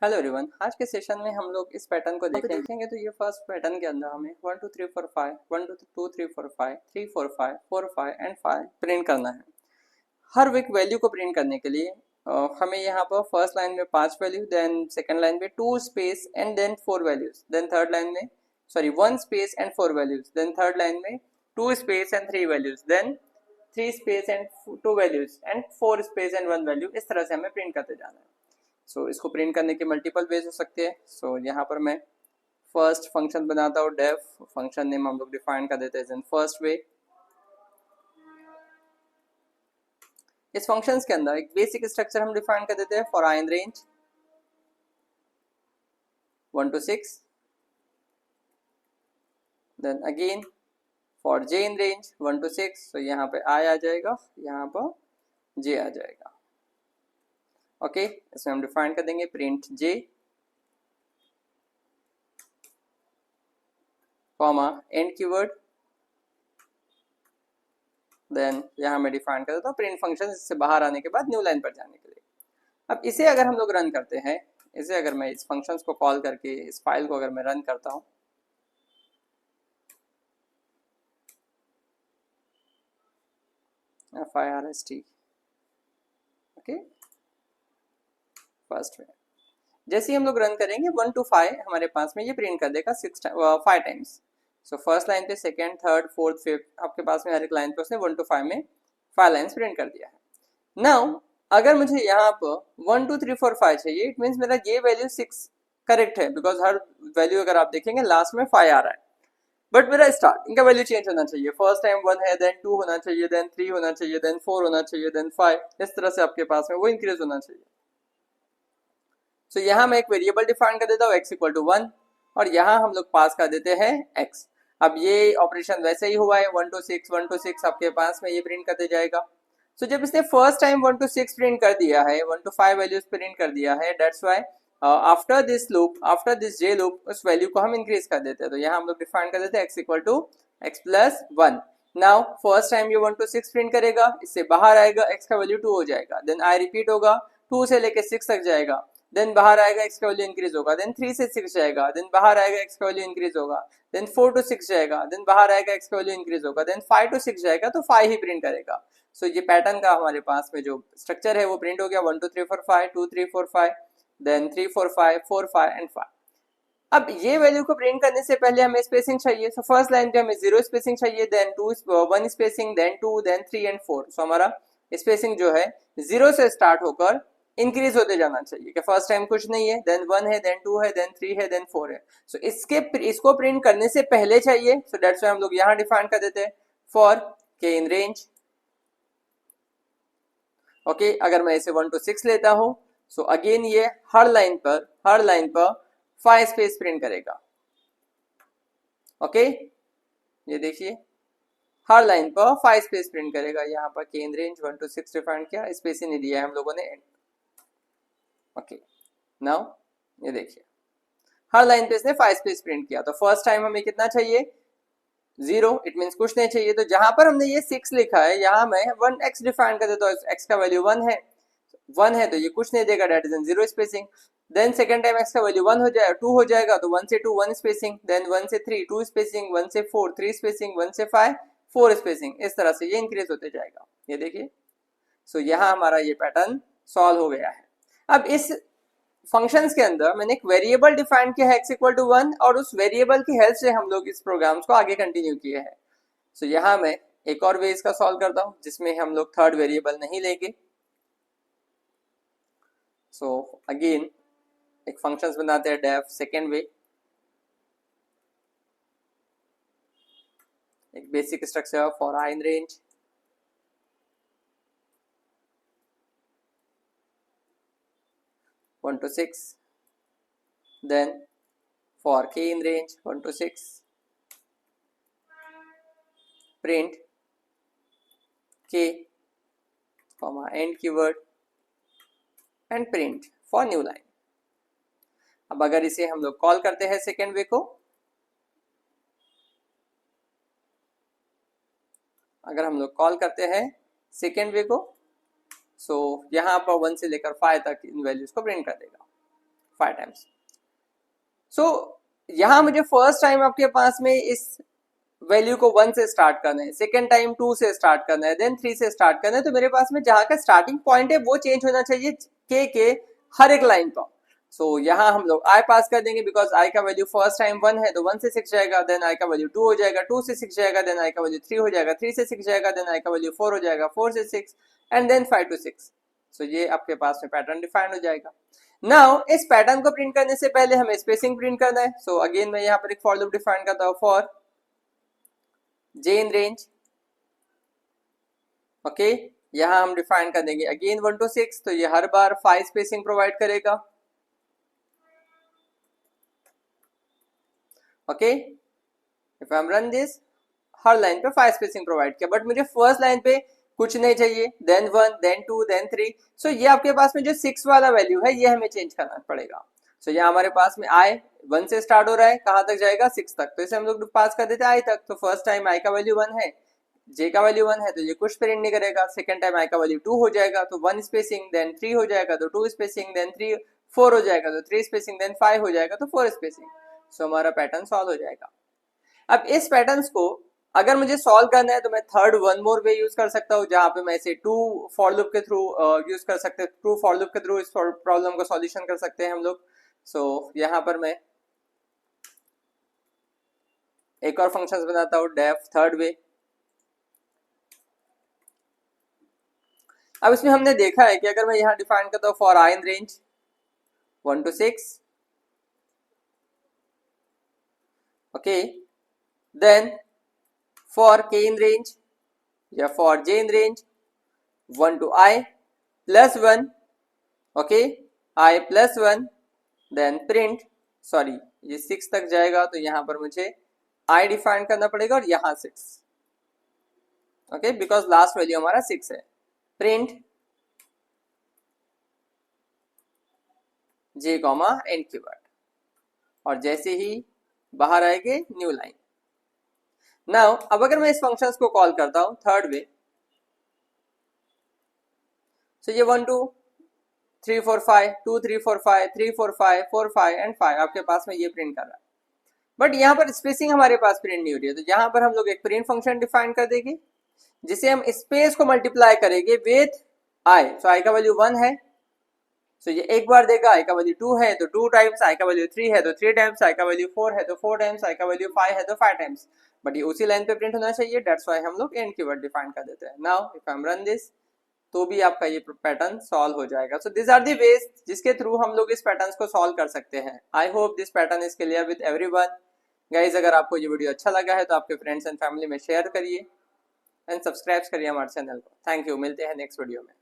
Hello everyone, आज के session में हम लोग इस पैटर्न को देखेंगे। तो ये फर्स्ट पैटर्न के अंदर हमें 1 2 3 4 5 1 2 3 4 5 3 4 5 4 5 एंड 5 प्रिंट करना है। हर वीक वैल्यू को प्रिंट करने के लिए हमें यहाँ पर फर्स्ट लाइन में 5 वैल्यू, देन सेकंड लाइन में 2 space and then 4 values, then third line में 1 space and 4 values, then third line में 2 space and 3 values, then 3 space and 2 values and 4 space and 1 value. इस तरह से हमें प्रिंट करते जाना है। इसको प्रिंट करने के मल्टीपल वेज हो सकते हैं। यहाँ पर मैं फर्स्ट फंक्शन बनाता हूँ, डेफ फंक्शन नेम हम लोग डिफाइन कर देते हैं फर्स्ट वे। इस फंक्शंस के अंदर एक बेसिक स्ट्रक्चर हम डिफाइन कर देते हैं for I in range 1 to 6, then again for j in range 1 to 6। तो यहाँ पे आई आ जाएगा, यहाँ पर जे आ जाएगा। ओके, इसमें हम डिफाइन कर देंगे print j comma and keyword, then यहाँ मैं डिफाइन कर देता हूँ प्रिंट फंक्शन इससे बाहर आने के बाद न्यू लाइन पर जाने के लिए। अब इसे अगर हम लोग रन करते हैं, इसे अगर मैं इस फंक्शंस को कॉल करके इस फाइल को अगर मैं रन करता हूँ, FIRST, ओके फर्स्ट में जैसे ही हम लोग रन करेंगे 1 to 5 हमारे पास में ये प्रिंट कर देगा 5 टाइम्स। सो फर्स्ट लाइन पे सेकेंड, थर्ड, फोर्थ, फिफ्थ, आपके पास में हर एक लाइन पे उसने 1 to 5 में 5 लाइन्स प्रिंट कर दिया है। नाउ अगर मुझे यहाँ पर 1 2 3 4 5 चाहिए, इट मीन्स मेरा ये वैल्यू 6 करेक्ट है, बिकॉज हर वैल्यू अगर आप देखेंगे लास्ट में 5 आ रहा है। बट मेरा स्टार्टिंग का वैल्यू चेंज होना चाहिए। फर्स्ट टाइम 1 है, देन 2 होना चाहिए, देन 3 होना चाहिए, देन 4 होना चाहिए, देन 5। इस तरह से आपके पास में वो इंक्रीज होना चाहिए। यहाँ मैं एक वेरिएबल डिफाइन कर देता हूँ x इक्वल टू 1, और यहाँ हम लोग पास कर देते हैं x। अब ये ऑपरेशन वैसे ही हुआ है, 1 to 6 1 to 6 आपके पास में ये प्रिंट करते जाएगा। जब इसने फर्स्ट टाइम 1 to 6 प्रिंट कर दिया है, 1 to 5 वैल्यूज प्रिंट कर दिया है, that's why after this loop, after this J loop, उस वैल्यू को हम इंक्रीज कर देते हैं। तो यहाँ हम लोग डिफाइन कर देते हैं x equal to x plus 1। Now first time ये 1 to 6 प्रिंट करेगा, इससे बाहर आएगा, x का वैल्यू 2 हो जाएगा, देन i रिपीट होगा, 2 से लेके 6 तक जाएगा, देन बाहर आएगा, x का वैल्यू इंक्रीज होगा, देन 3 से 6 जाएगा, देन बाहर आएगा, x का वैल्यू इंक्रीज होगा, देन 4 to 6 जाएगा, देन बाहर आएगा, x का वैल्यू इंक्रीज होगा, देन 5 to 6 जाएगा, तो 5 ही प्रिंट करेगा। ये पैटर्न का हमारे पास में जो स्ट्रक्चर है वो प्रिंट हो गया 1 2 3 4 5 2 3 4 5, देन 3 4 5 4 5 एंड 5। अब ये वैल्यू को प्रिंट करने से पहले हमें स्पेसिंग चाहिए। फर्स्ट लाइन पे हमें 0 स्पेसिंग चाहिए, then 1 spacing, then 2, then 3 and 4। हमारा स्पेसिंग जो है 0 से स्टार्ट होकर इंक्रीज होते जाना चाहिए कि फर्स्ट टाइम कुछ नहीं है, देन 1 है, देन 2 है, देन 3 है, देन 4 है। इसको प्रिंट करने से पहले चाहिए। दैट्स व्हाई हम लोग यहाँ डिफाइन कर देते हैं फॉर के इन रेंज। ओके, अगर मैं इसे 1 to 6 लेता हूं, अगेन ये हर लाइन पर 5 स्पेस प्रिंट करेगा। ओके, ये देखिए हर लाइन पर 5 स्पेस प्रिंट करेगा। यहाँ पर के इन रेंज 1 to 6 डिफाइन किया, स्पेस ही नहीं दिया है हम लोगों ने। ओके, नाउ ये देखिए हर लाइन पे इसने 5 स्पेस प्रिंट किया। तो फर्स्ट टाइम हमें कितना चाहिए, 0, इट मीन्स कुछ नहीं चाहिए। तो जहां पर हमने ये 6 लिखा है, यहाँ मैं 1x डिफाइन कर देता हूँ, x का वैल्यू 1 है, तो ये कुछ नहीं देगा, that is in 0 spacing. Then second time x का वैल्यू 1 हो जाएगा, 2 हो जाएगा, तो 1 से 2 1 स्पेसिंग, देन 1 से 3 2 स्पेसिंग, 1 से 4 3 स्पेसिंग, 1 से 5 4 स्पेसिंग। इस तरह से ये इंक्रीज होते जाएगा। ये देखिए, यहाँ हमारा ये पैटर्न सॉल्व हो गया है। अब इस फंक्शंस के अंदर मैंने एक वेरिएबल डिफाइन किया है x इक्वल टू 1, और उस वेरिएबल की हेल्प से हम लोग इस प्रोग्राम्स को आगे कंटिन्यू किए हैं। यहाँ मैं एक और वे इसका सॉल्व करता हूँ जिसमें हम लोग थर्ड वेरिएबल नहीं लेंगे। अगेन एक फंक्शंस बनाते हैं, डेफ सेकेंड वे। एक basic structure for I in range 1 to 6, then for k in range 1 to 6, print k comma end keyword and print for new line। अब अगर इसे हम लोग कॉल करते हैं सेकेंड वे को, अगर हम लोग कॉल करते हैं सेकेंड वे को, यहाँ पर 1 से लेकर 5 तक इन वैल्यूज को प्रिंट कर देगा। 5 टाइम्स। सो यहाँ मुझे फर्स्ट टाइम आपके पास में इस वैल्यू को 1 से स्टार्ट करना है, सेकेंड टाइम 2 से स्टार्ट करना है, देन 3 से स्टार्ट करना है। तो मेरे पास में जहां का स्टार्टिंग पॉइंट है वो चेंज होना चाहिए के हर एक लाइन का। सो यहाँ हम लोग i पास कर देंगे, बिकॉज i का वैल्यू फर्स्ट टाइम 1 है तो 1 से 6 जाएगा, देन i का वैल्यू 2 हो जाएगा, 2 से 6 जाएगा, देन i का वैल्यू 3 हो जाएगा, 3 से 6 जाएगा, देन i का वैल्यू 4 हो जाएगा, 4 से 6 एंड देन 5 to 6। सो ये आपके पास में पैटर्न डिफाइंड हो जाएगा। नाउ इस पैटर्न को प्रिंट करने से पहले हमें स्पेसिंग प्रिंट करना है। सो अगेन मैं यहाँ पर एक फॉर लूप डिफाइन करता हूँ, for j in range. Okay, यहाँ हम डिफाइन कर देंगे अगेन 1 to 6, तो ये हर बार 5 स्पेसिंग प्रोवाइड करेगा। Okay, if I am run this, her line पे 5 स्पेसिंग प्रोवाइड किया, बट मुझे फर्स्ट लाइन पे कुछ नहीं चाहिए, देन 1 देन 2 देन 3। सो ये आपके पास में जो 6 वाला वैल्यू है ये हमें चेंज करना पड़ेगा। सो यहाँ हमारे पास में i 1 से स्टार्ट हो रहा है, कहाँ तक जाएगा 6 तक, तो इसे हम लोग पास कर देते हैं i तक। तो फर्स्ट टाइम i का वैल्यू 1 है, j का वैल्यू 1 है, तो ये कुछ प्रिंट नहीं करेगा। सेकंड टाइम i का वैल्यू 2 हो जाएगा तो 1 स्पेसिंग, देन 3 हो जाएगा तो 2 स्पेसिंग, देन 3 4 हो जाएगा तो 3 स्पेसिंग, देन 5 हो जाएगा तो 4 स्पेसिंग। सो हमारा पैटर्न सॉल्व हो जाएगा। अब इस पैटर्न्स को अगर मुझे सॉल्व करना है तो मैं थर्ड वन मोर वे यूज कर सकता हूँ, जहां पे मैं इसे टू फॉर लूप के थ्रू यूज कर सकते हैं, टू फॉर लूप के थ्रू इस प्रॉब्लम का सॉल्यूशन कर सकते हैं हम लोग। सो यहाँ पर मैं एक और फंक्शंस बनाता हूँ, डेफ थर्ड वे। अब इसमें हमने देखा है कि अगर मैं यहाँ डिफाइन करता हूँ for I in range 1 to 6, okay, then for k in range या फॉर j in range 1 to i plus 1, okay, i plus 1, then print, sorry ये 6 तक जाएगा तो यहाँ पर मुझे i डिफाइन करना पड़ेगा और यहाँ 6, ओके, बिकॉज लास्ट वैल्यू हमारा 6 है। Print j comma and keyword, और जैसे ही बाहर आएंगे न्यू लाइन। नाउ अब अगर मैं इस फंक्शंस को कॉल करता हूं थर्ड वे, सो ये 1 2 3 4 5 2 3 4 5 3 4 5 4 5 एंड 5 आपके पास में ये प्रिंट कर रहा है, बट यहाँ पर स्पेसिंग हमारे पास प्रिंट नहीं हो रही है। तो यहाँ पर हम लोग एक प्रिंट फंक्शन डिफाइन कर देंगे जिसे हम स्पेस को मल्टीप्लाई करेंगे विथ i। सो i का वैल्यू 1 है, सो ये एक बार देगा। i का वैल्यू 2 है तो 2 टाइम्स, i का वैल्यू 3 है तो 3 टाइम्स, i का वैल्यू 4 है तो 4 टाइम्स, i का वैल्यू 5 है तो 5 टाइम्स, बट ये उसी लाइन पे प्रिंट होना चाहिए। दैट्स व्हाई हम लोग एंड कीवर्ड डिफाइन कर देते हैं। Now if I am run this, तो भी आपका ये पैटर्न सॉल्व हो जाएगा। So this are the ways जिसके थ्रू हम लोग इस पैटर्न को सॉल्व कर सकते हैं। I hope this pattern is clear with everyone. Guys अगर आपको ये वीडियो अच्छा लगा है तो आपके फ्रेंड्स एंड फैमिली में शेयर करिए एंड सब्सक्राइब करिए हमारे चैनल को। थैंक यू, मिलते हैं नेक्स्ट वीडियो में।